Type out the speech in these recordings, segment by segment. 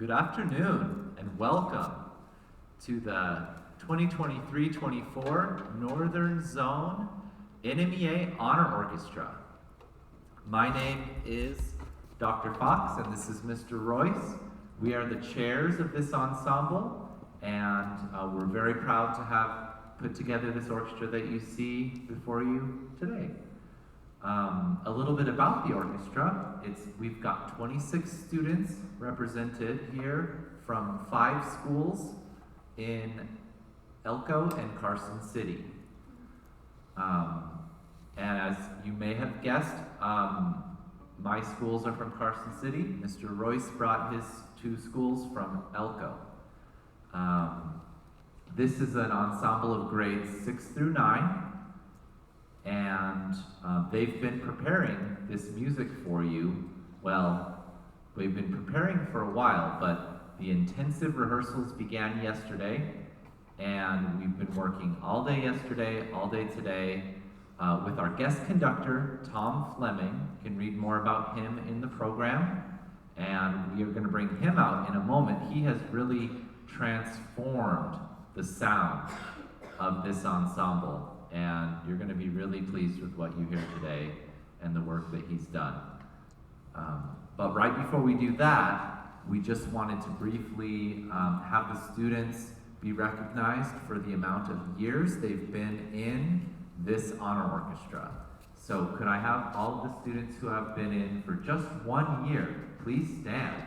Good afternoon and welcome to the 2023-24 Northern Zone NMEA Honor Orchestra. My name is Dr. Fox and this is Mr. Royce. We are the chairs of this ensemble and we're very proud to have put together this orchestra that you see before you today. A little bit about the orchestra. We've got 26 students represented here from 5 schools in Elko and Carson City. And as you may have guessed, my schools are from Carson City. Mr. Royce brought his 2 schools from Elko. This is an ensemble of grades 6 through 9. And they've been preparing this music for you. Well, we've been preparing for a while, but the intensive rehearsals began yesterday, and we've been working all day yesterday, all day today, with our guest conductor, Tom Fleming. You can read more about him in the program, and we are going to bring him out in a moment. He has really transformed the sound of this ensemble. And you're going to be really pleased with what you hear today and the work that he's done. But right before we do that, we just wanted to briefly have the students be recognized for the amount of years they've been in this honor orchestra. So could I have all of the students who have been in for just 1 year, please stand.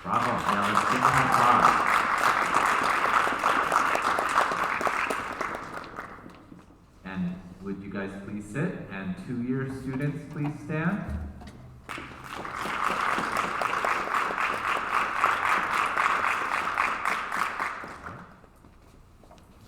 Bravo, yeah, let's give them applause. Would you guys please sit? And 2-year students, please stand.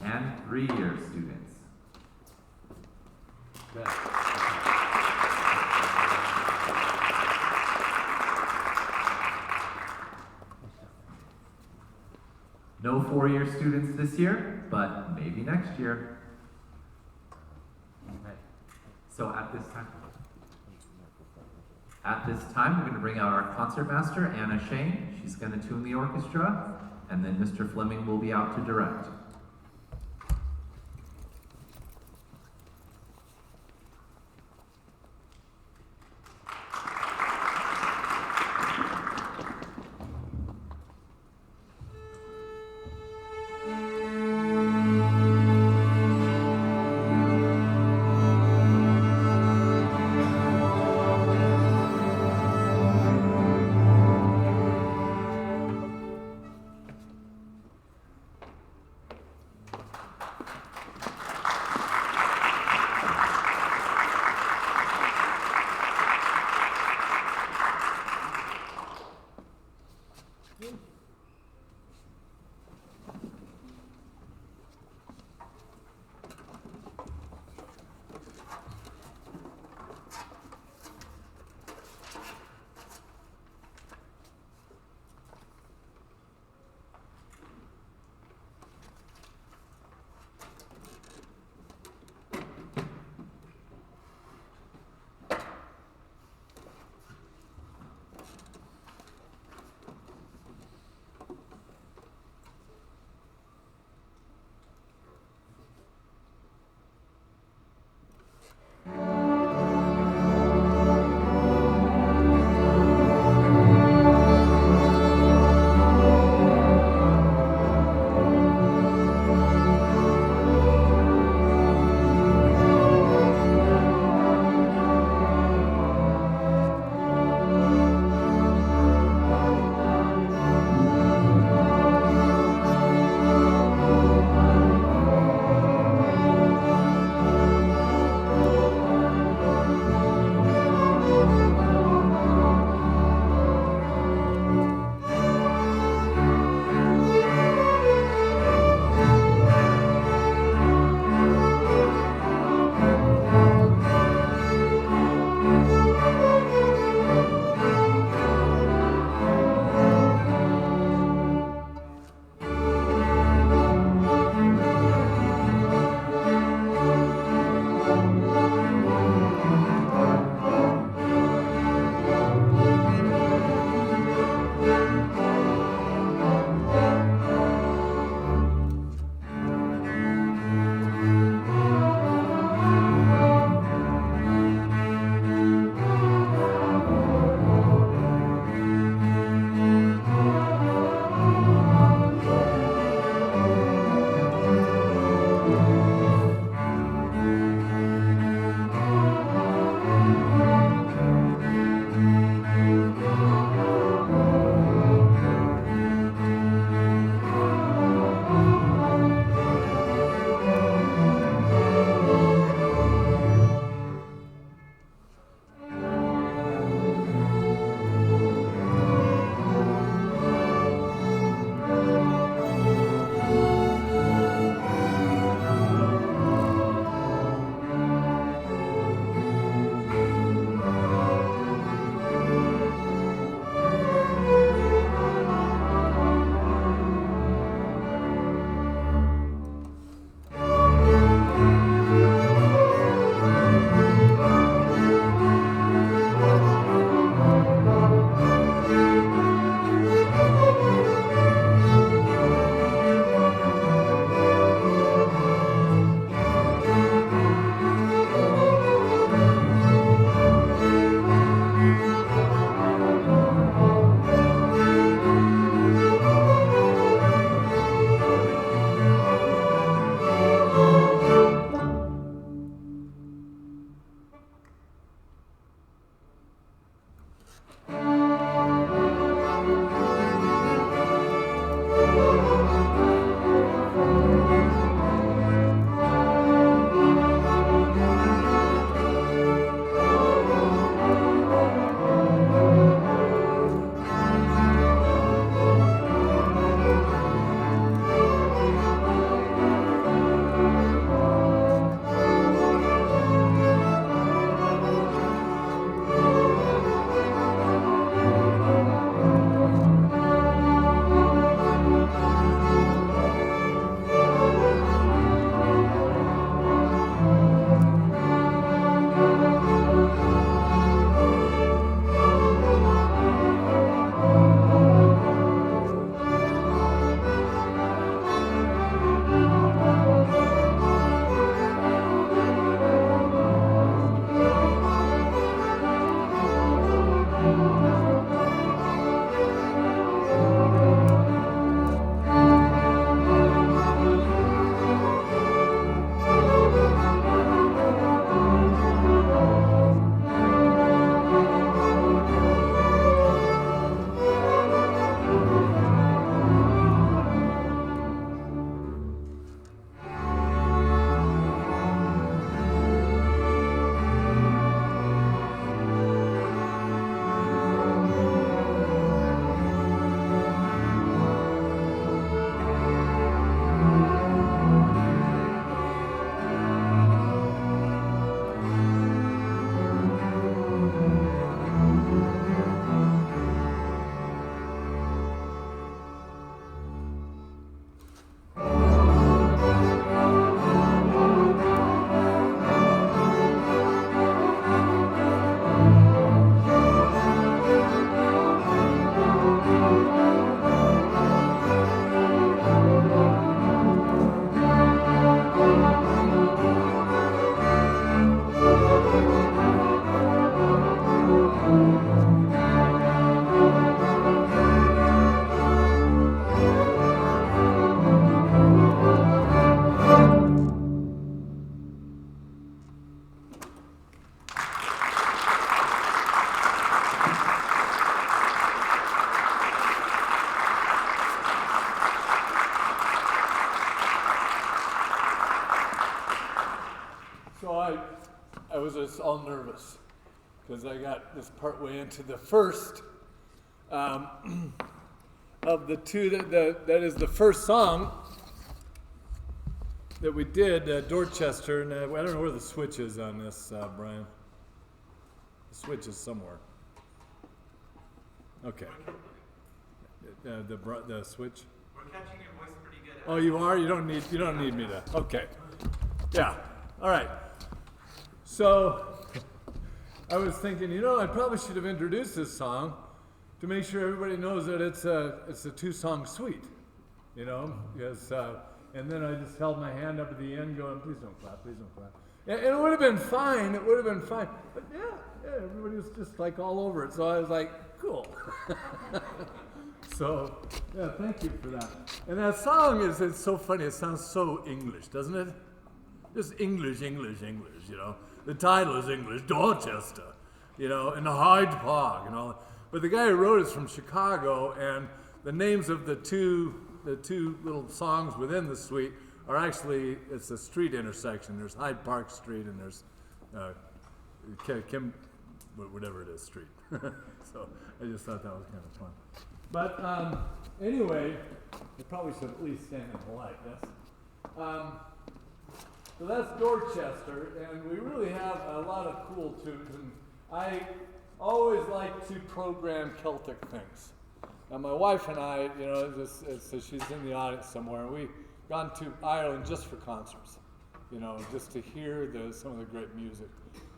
And 3-year students. Good. No 4-year students this year, but maybe next year. So at this time, we're going to bring out our concertmaster, Anna Shane. She's going to tune the orchestra, and then Mr. Fleming will be out to direct. was all nervous because I got this part way into the first of the two that is the first song that we did, Dorchester, and I don't know where the switch is on this, Brian. The switch is somewhere. Okay. The switch. We're catching your voice pretty good. Oh, you are? You don't need me to. Okay. Yeah. All right. So I was thinking, I probably should have introduced this song to make sure everybody knows that it's a two-song suite, because, and then I just held my hand up at the end going, please don't clap, please don't clap. And it would have been fine, but yeah, everybody was just like all over it, so I was like, cool. So, yeah, thank you for that. And that song it's so funny, it sounds so English, doesn't it? Just English, The title is English, Dorchester, and the Hyde Park and all that. But the guy who wrote it's from Chicago, and the names of the two little songs within the suite are actually, it's a street intersection. There's Hyde Park Street and there's whatever it is, street. So I just thought that was kind of fun. But anyway, I probably should at least stand and polite, yes? So that's Dorchester, and we really have a lot of cool tunes, and I always like to program Celtic things. Now my wife and I, so she's in the audience somewhere, and we've gone to Ireland just for concerts, just to hear some of the great music.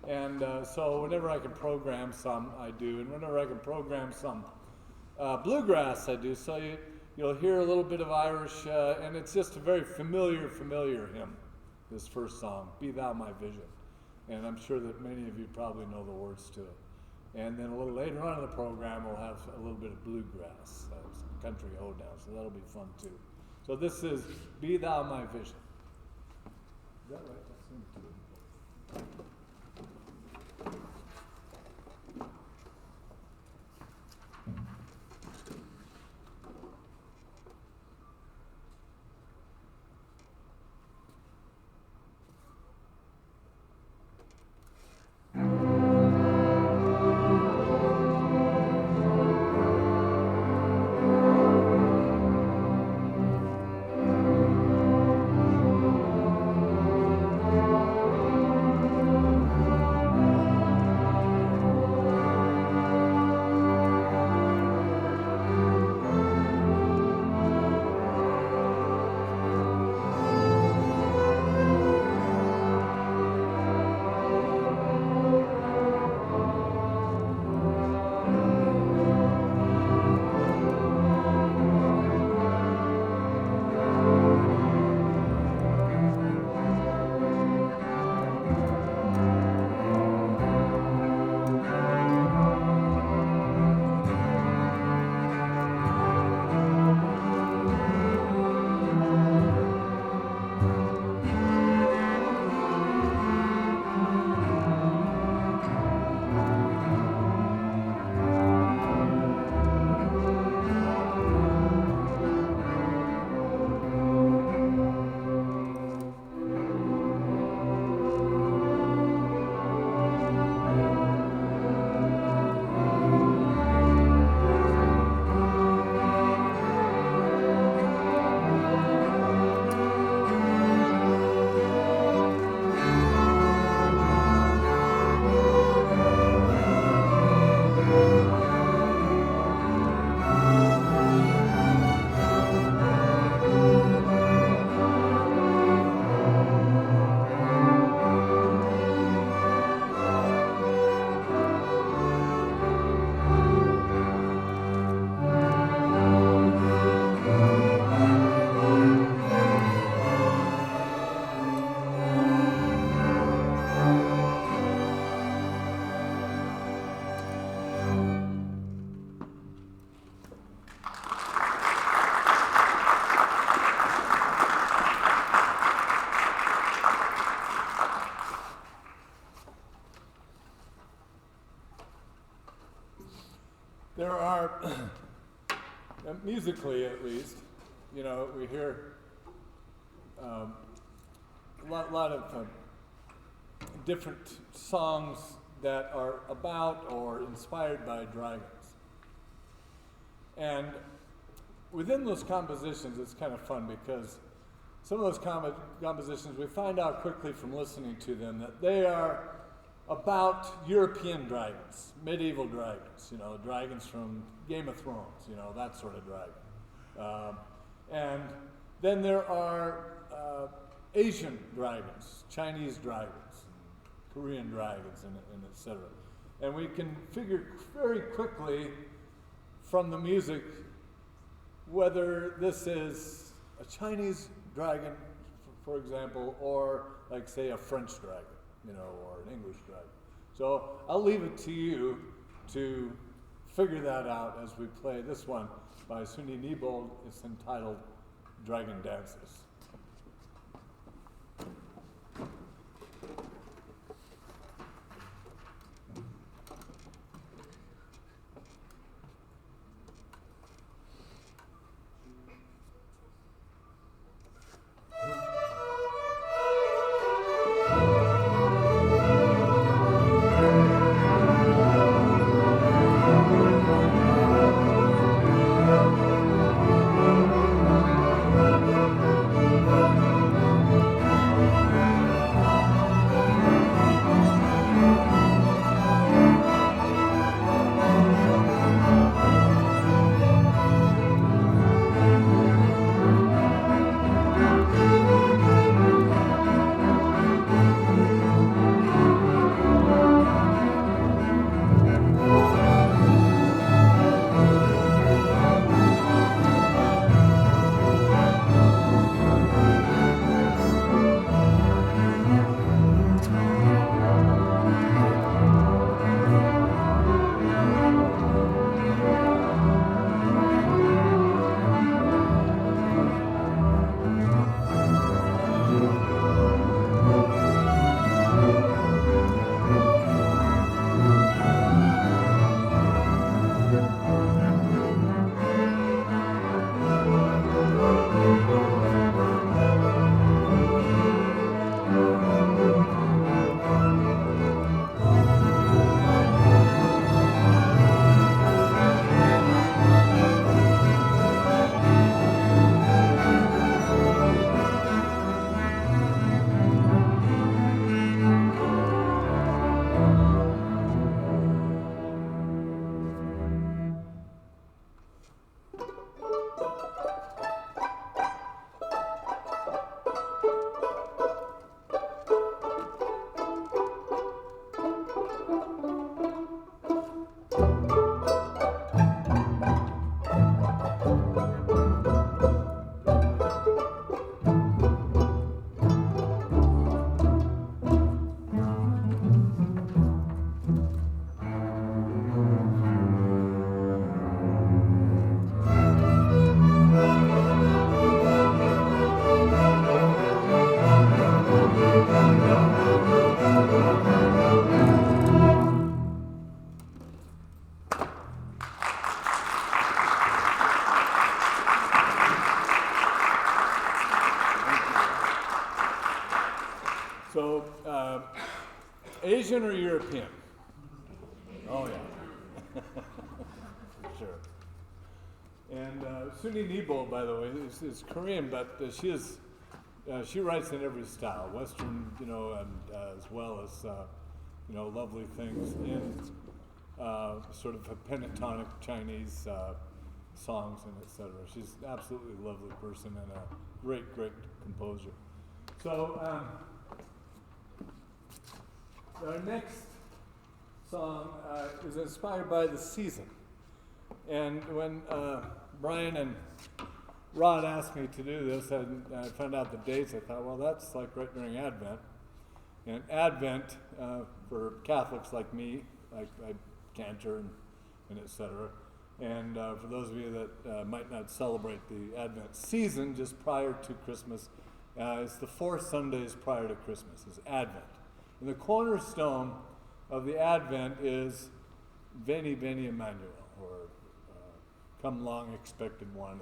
And so whenever I can program some, I do, and whenever I can program some bluegrass, I do. So you'll hear a little bit of Irish, and it's just a very familiar hymn, this first song, Be Thou My Vision. And I'm sure that many of you probably know the words to it. And then a little later on in the program, we'll have a little bit of bluegrass, some country hoedown, so that'll be fun too. So this is Be Thou My Vision. Is that right? That seems to be. There are, musically at least, we hear a lot of different songs that are about or inspired by dragons. And within those compositions, it's kind of fun because some of those compositions, we find out quickly from listening to them that they are about European dragons, medieval dragons, dragons from Game of Thrones, that sort of dragon. And then there are Asian dragons, Chinese dragons, Korean dragons, and et cetera. And we can figure very quickly from the music whether this is a Chinese dragon, for example, or like say a French dragon, or an English dragon. So I'll leave it to you to figure that out as we play this one by Suni Nebold. It's entitled Dragon Dances. So, Asian or European? Oh yeah, for sure. And Suni Nebold, by the way, is Korean, but she writes in every style, Western, and as well as lovely things in sort of a pentatonic Chinese songs and etc. She's an absolutely lovely person and a great composer. So our next song is inspired by the season. And when Brian and Rod asked me to do this, and I found out the dates, I thought, well, that's like right during Advent. And Advent, for Catholics like me, I cantor and et cetera. And for those of you that might not celebrate the Advent season just prior to Christmas, it's the 4 Sundays prior to Christmas, is Advent. And the cornerstone of the Advent is Veni, Veni, Emanual, or Come Long Expected One.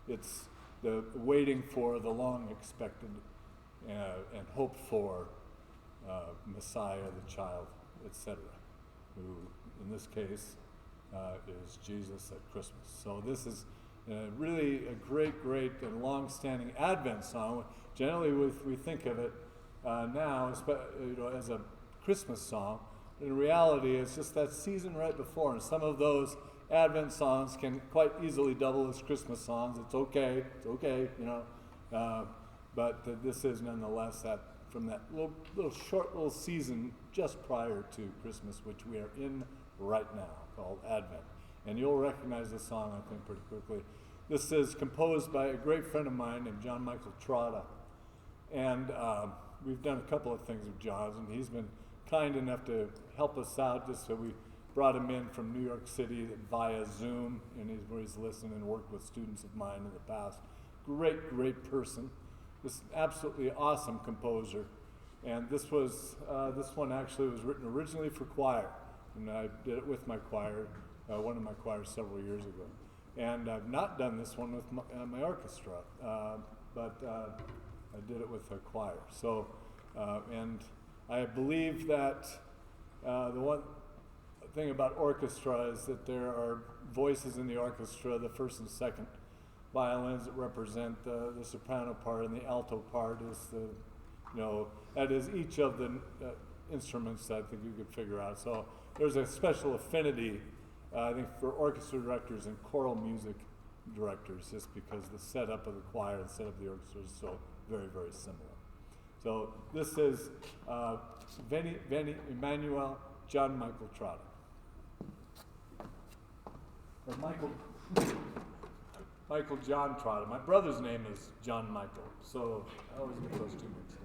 It's the waiting for the long expected and hoped for Messiah, the child, etc., who in this case is Jesus at Christmas. So this is really a great, great and long-standing Advent song. Generally, we think of it now as a Christmas song. In reality, it's just that season right before, and some of those Advent songs can quite easily double as Christmas songs. It's okay, but this is nonetheless that from that short little season just prior to Christmas, which we are in right now, called Advent. And you'll recognize the song, I think, pretty quickly. This is composed by a great friend of mine named John Michael Trotta. And we've done a couple of things with John's, and he's been kind enough to help us out. Just so we brought him in from New York City via Zoom, and he's listened and worked with students of mine in the past. Great, great person. This absolutely awesome composer. And this one actually was written originally for choir, and I did it with my choir, one of my choirs several years ago. And I've not done this one with my orchestra, but I did it with a choir. So, and I believe that the one thing about orchestra is that there are voices in the orchestra, the first and second violins that represent the soprano part, and the alto part is that is each of the instruments that I think you could figure out. So there's a special affinity, I think, for orchestra directors and choral music directors, just because the setup of the choir and setup of the orchestra is so very, very similar. So this is Veni, Emanual, John Michael Trotta. Or Michael John Trotta. My brother's name is John Michael, so I always get those two mixed up.